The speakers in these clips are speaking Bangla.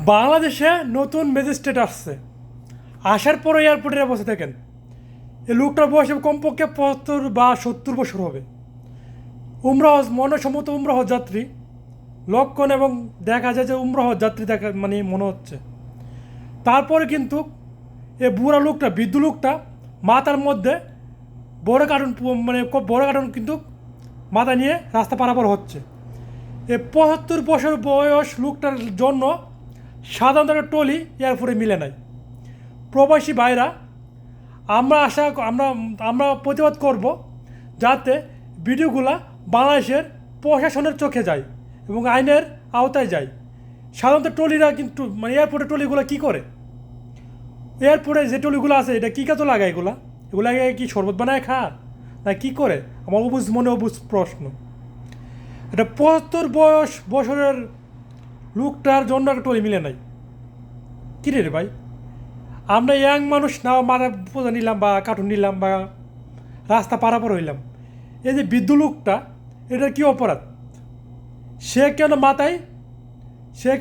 বাংলাদেশে নতুন ম্যাজিস্ট্রেট আসছে, আসার পরে এয়ারপোর্টে বসে থাকেন। এই লোকটার বয়স কমপক্ষে 75 বা 70 বছর হবে। উমরা হজ মনসম্মত উমরা হজ যাত্রী লক্ষণ, এবং দেখা যায় যে উমরা হজ যাত্রী দেখা মানে মনে হচ্ছে। তারপরে কিন্তু এই বুড়া লোকটা, বৃদ্ধ লোকটা মাথার মধ্যে বড় কার্টুন, মানে খুব বড় কার্টুন কিন্তু মাথা নিয়ে রাস্তা পারাপার হচ্ছে। এই 75 বছর বয়স লোকটার জন্য সাধারণত একটা টলি এয়ারপোর্টে মিলে নাই। প্রবাসী ভাইরা, আমরা আমরা প্রতিবাদ করব যাতে ভিডিওগুলা বাংলাদেশের প্রশাসনের চোখে যায় এবং আইনের আওতায় যায়। সাধারণত টলিরা কিন্তু মানে এয়ারপোর্টের টলিগুলো কী করে, এয়ারপোর্টে যে টলিগুলো আছে এটা কী কাজে লাগায়, এগুলো কি শরবত বানায় খা না কী করে? আমার অবুঝ প্রশ্ন। এটা 75 বছরের লোকটার জন্য একটা টলি মিলে নাই। কী রে ভাই, আমরা ইয়াং মানুষ না মাথা পূজা নিলাম বা কার্টুন নিলাম বা রাস্তা পারাপার হইলাম, এই যে বৃদ্ধ লোকটা, এটার কী অপরাধ? সে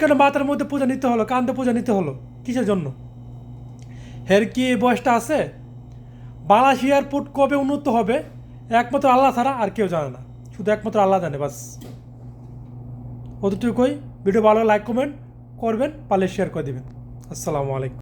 কেন মাথার মধ্যে পূজা নিতে হলো, কান্দে পূজা নিতে হলো কিসের জন্য? এর কি এই বয়সটা আছে? বাংলাদেশ এয়ারপোর্ট কবে উন্নত হবে একমাত্র আল্লাহ ছাড়া আর কেউ জানে না, শুধু একমাত্র আল্লাহ জানে। বাস অতটুকুই। ভিডিও ভালো লাইক কমেন্ট করবেন, পারলে শেয়ার করে দেবেন। আসসালামু আলাইকুম।